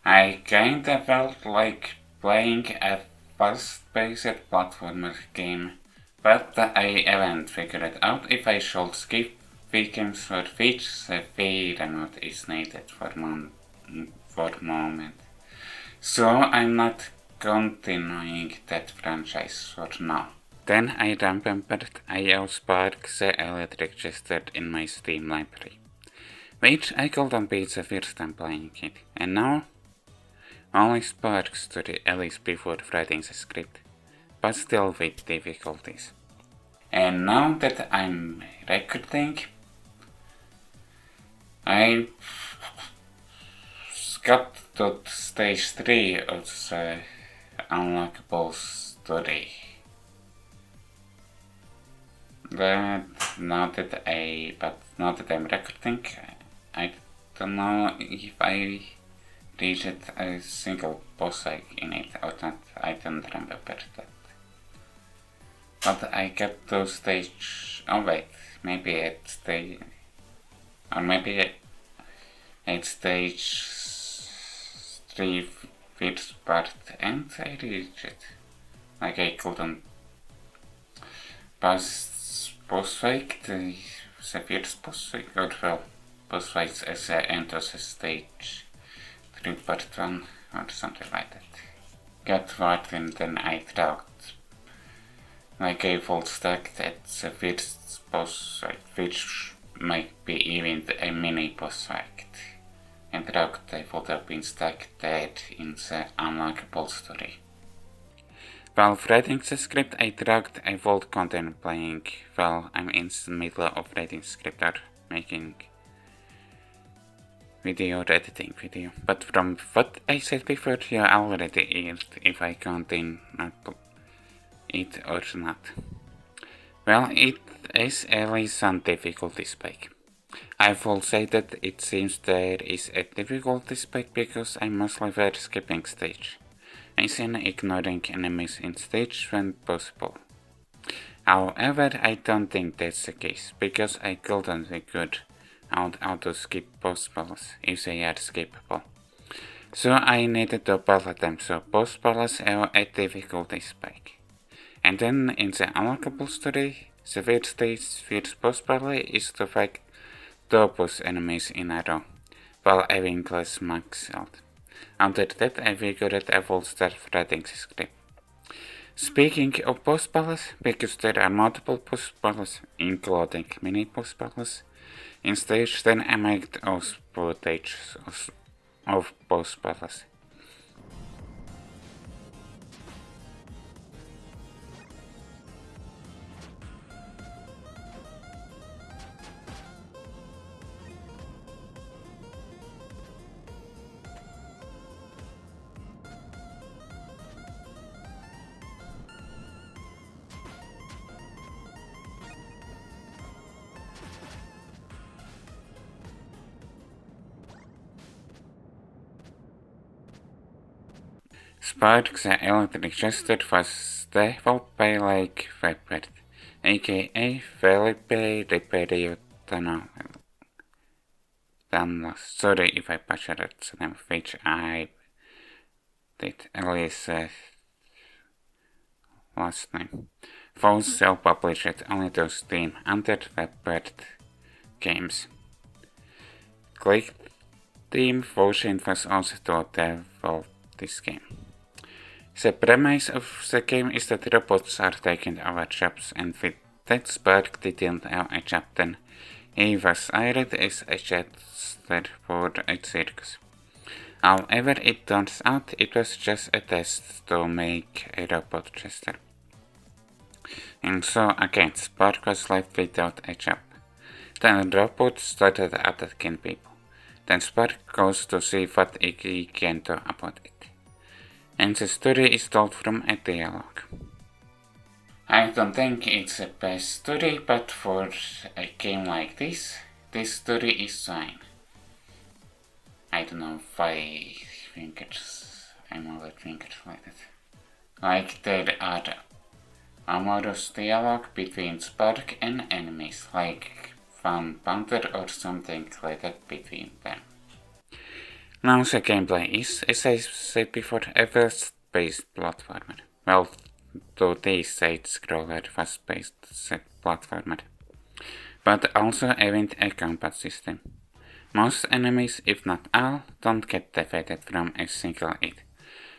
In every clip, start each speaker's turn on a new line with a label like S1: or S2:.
S1: I kinda felt like playing a fast-paced platformer game, but I haven't figured out if I should skip weekends for which the fair not is needed for moment. So I'm not continuing that franchise for now. Then I remembered I have Spark the Electric Jester in my Steam library, which I couldn't beat the first time playing it, and now only Sparks to the Alice before writing the script, but still with difficulties. And now that I'm recording, I got to stage 3 of the unlockable story. But now that I'm recording, I don't know if I reached a single boss fight in it or not. I don't remember that. But I got to stage. Oh wait, maybe at stage. Or maybe at stage 3 first part and I reached it. Like I couldn't pass boss fight, the first boss fight, or well, boss fights as the end of the stage 3 part 1 or something like that. Got what and then I tracked like a full stack at the first boss fight, which might be even a mini boss fight. And tracked I would have been stuck dead in the unlockable story. While writing the script, I tracked I would continue playing while I'm in the middle of writing script or making video or editing video. But from what I said before, you already heard if I continue it or not. Well, it is really some difficulty spike. I will say that it seems there is a difficulty spike because I mostly were skipping stage, as in ignoring enemies in stage when possible. However, I don't think that's the case, because I couldn't figure out how to skip boss battles if they are skippable. So I needed to battle them, so boss battles have a difficulty spike. And then in the unlockable story, the first boss battle is to fight 2 boss enemies in a row, while having less max out. After that I figured I would start writing the script. Speaking of boss battles, because there are multiple boss battles, including mini boss battles, in stage 10 I made those footage of boss battles. Spark the Electric Jester was developed by Lake Vepert, aka Felipe Ribeiro Danlas. Sorry if I butchered the name, which I did, at least last name. Foes self-published only to Steam under Vepert Games. Click Team Fusion was also to develop this game. The premise of the game is that robots are taking our jobs, and with that Spark didn't have a job then. He was hired as a jester for a circus. However, it turns out it was just a test to make a robot jester. And so again, Spark was left without a job. Then the robot started attacking people. Then Spark goes to see what he can do about it. And the story is told from a dialogue. I don't think it's the best story, but for a game like this story is fine. I don't know why I'm over fingers like that. Like there are amorous dialogue between Spark and enemies, like Van Panther or something like that between them. Now the gameplay is, as I said before, a fast-paced platformer. Well, though they say scroller fast-paced platformer. But also even a combat system. Most enemies, if not all, don't get defeated from a single hit.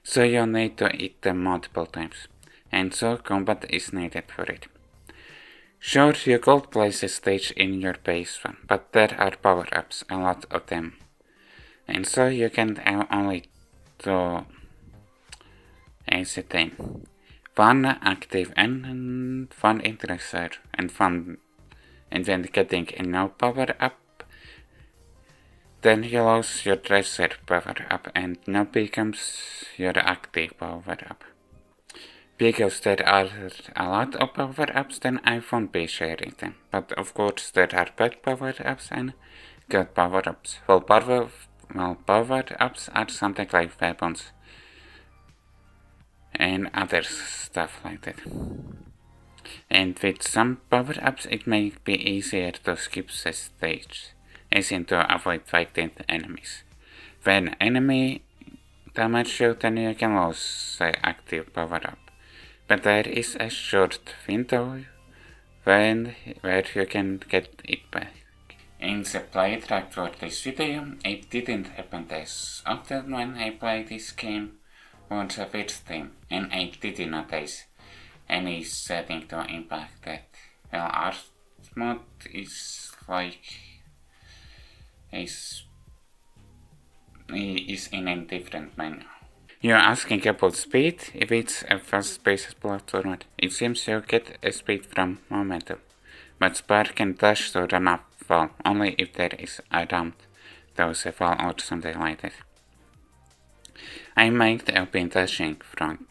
S1: So you need to hit them multiple times. And so combat is needed for it. Sure, you could place a stage in your base one, but there are power-ups, a lot of them. And so you can only do as a team. One active and one intruder and when getting a no power-up, then you lose your dresser power-up and now becomes your active power-up. Because there are a lot of power-ups, then I won't be sharing them. But of course there are bad power-ups and good power-ups. Well, power-ups are something like weapons and other stuff like that. And with some power-ups it may be easier to skip the stage, as in to avoid fighting enemies. When enemy damage you, then you can lose the active power-up. But there is a short window where you can get it back. In the playtrack for this video, it didn't happen as often when I played this game on the first time, and I didn't notice any setting to impact that. Well, art mode is is in a different menu. You're asking about speed? If it's a fast-paced platformer, it seems you get a speed from momentum. But Spark can dash to run up fall, only if there is a ramp, those a fall or something like that. I might have been dashing wrong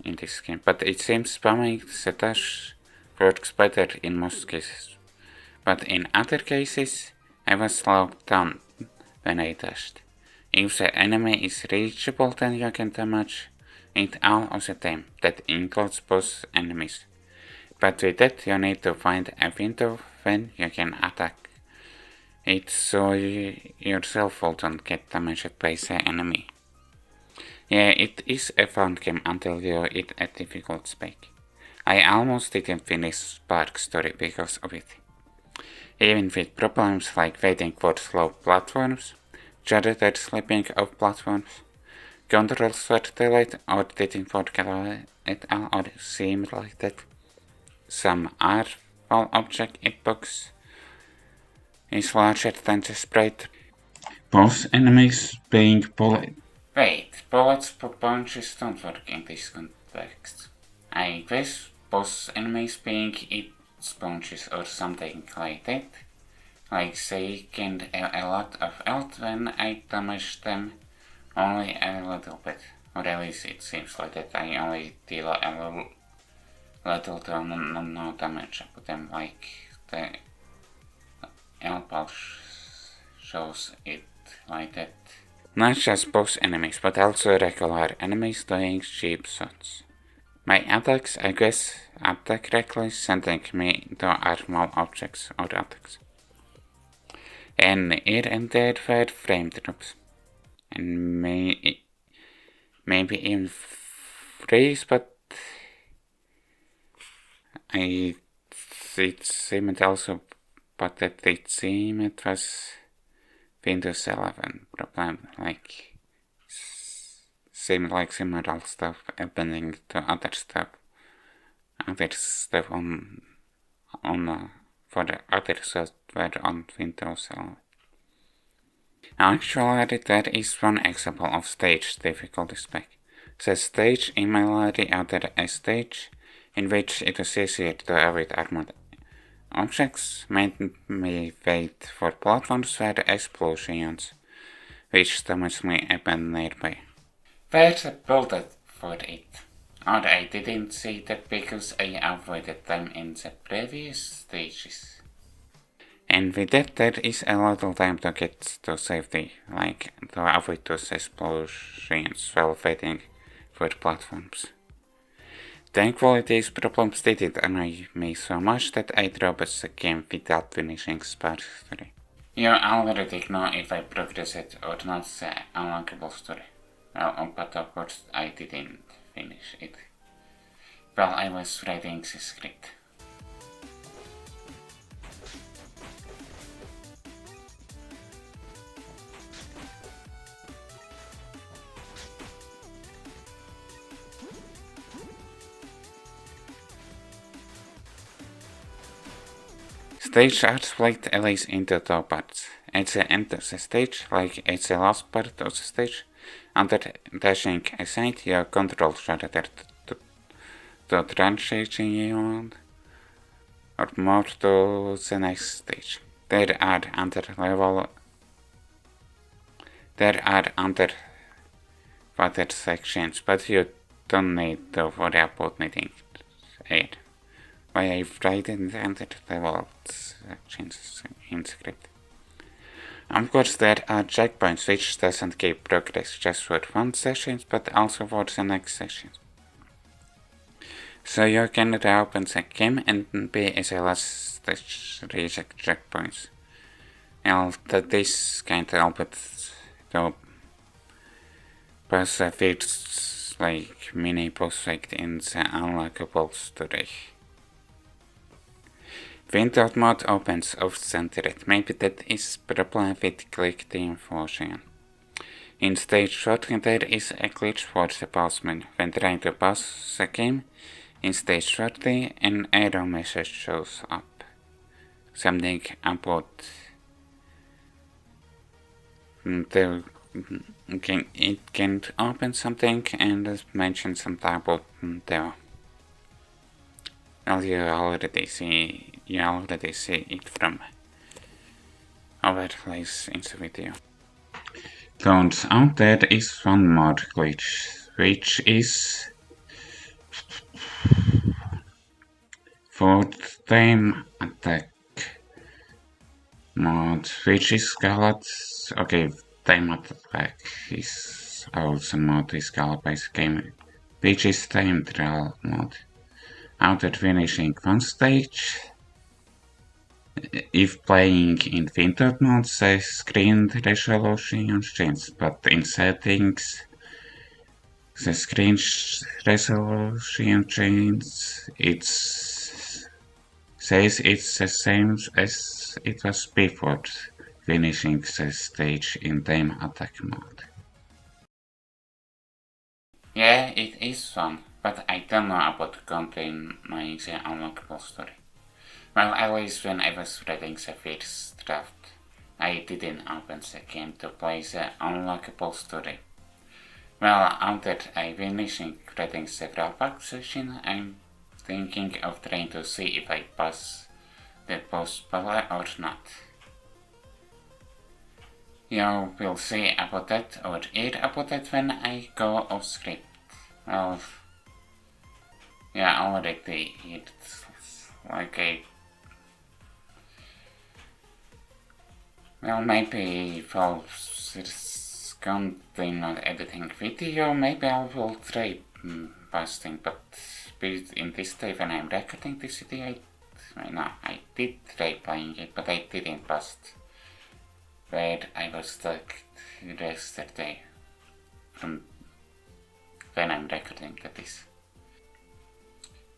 S1: in this game, but it seems spamming the dash works better in most cases. But in other cases, I was slowed down when I dashed. If the enemy is reachable, then you can damage it all of the time. That includes both enemies. But with that, you need to find a window when you can attack it so you yourself will don't get damaged by the enemy. Yeah, it is a fun game until you hit a difficult spike. I almost didn't finish Spark's story because of it. Even with problems like waiting for slow platforms, jarred slipping of platforms, controls were delayed or didn't work at all or seemed like that. Some are all object hitbox is larger than the sprite. Both enemies being bullet. Wait, bullets punches don't work in this context. I guess both enemies being hit sponges or something like that. Like they gained a lot of health when I damaged them only a little bit. Or at least it seems like that I only deal a little to no damage to them, like the elbow shows it like that. Not just boss enemies, but also regular enemies doing cheap shots. My attacks, I guess, attack correctly, sending me to armor objects or attacks. And here and there were frame drops. And maybe even freeze, but it seemed also, but that it seemed it was Windows 11 problem, like seemed like similar stuff happening to other stuff on for the other software on Windows 11. Actually, there is one example of stage difficulty spec. The stage immediately after a stage in which it is easier to avoid armored objects made me wait for platforms where explosions, which damaged me happen nearby. There's a bullet for it. Or I didn't see that because I avoided them in the previous stages. And with that, there is a little time to get to safety, like to avoid those explosions while waiting for platforms. Thankfully, these problems didn't annoy me so much that I dropped the game without finishing Spark's story. You already know if I progressed or not the unlockable story. Well, but of course I didn't finish it while I was writing the script. Stage art split Alice into two parts. At the end of the stage, like at the last part of the stage, under dashing aside, you control character to transition or move to the next stage. There are underwater sections, but you don't need to worry about needing air. Why I've written the underlevel sections in script. Of course, there are checkpoints which doesn't give progress just for one session, but also for the next session. So you can reopen the game and be as a last stage reset checkpoints. And this can help it to pass the first mini boss fight in the unlockable story. Windowed mode opens off-centered. Maybe that is problem with click team function. In stage 14 there is a glitch for the boss menu. When trying to pass the game, in stage 30 an error message shows up. Something about it can't open something and mention something about the. Well, you already see it from overlays in the video. Turns out there is one more glitch, which is fourth time attack mode, which is called, okay, time attack is also mode is called by the game, which is time trial mode. After finishing one stage, if playing in windowed mode, the screen resolution changes, but in settings, the screen resolution changes. It says it's the same as it was before finishing the stage in time attack mode. Yeah, it is fun, but I don't know about continuing the unlockable story. Well, always when I was writing the first draft, I didn't open the game to play the unlockable story. Well, after I finishing writing several back sessions, I'm thinking of trying to see if I pass the boss battle or not. You will see about that or hear about that when I go off script. Well, yeah, already it's like a. Well, maybe for this continue editing video, maybe I will try pasting, but in this day when I'm recording this video, I did try playing it, but I didn't past where I was stuck yesterday from when I'm recording this.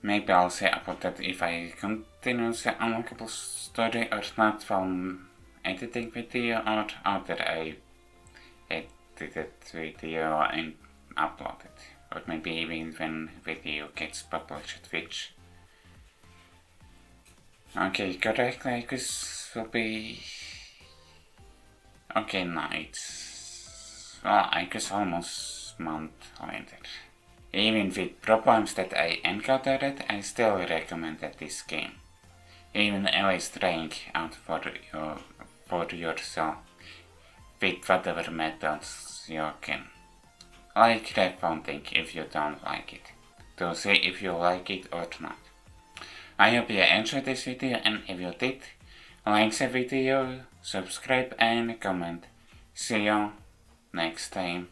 S1: Maybe I'll say about that if I continue the unlockable story or not from editing video or after I edited video and upload it. Or maybe even when video gets published, which okay, correctly, I guess will be okay, no, it's well, I guess almost month later. Even with problems that I encountered, I still recommended this game. Even at least trying out for yourself with whatever methods you can. Like refounding if you don't like it, to see if you like it or not. I hope you enjoyed this video, and if you did, like the video, subscribe and comment. See you next time.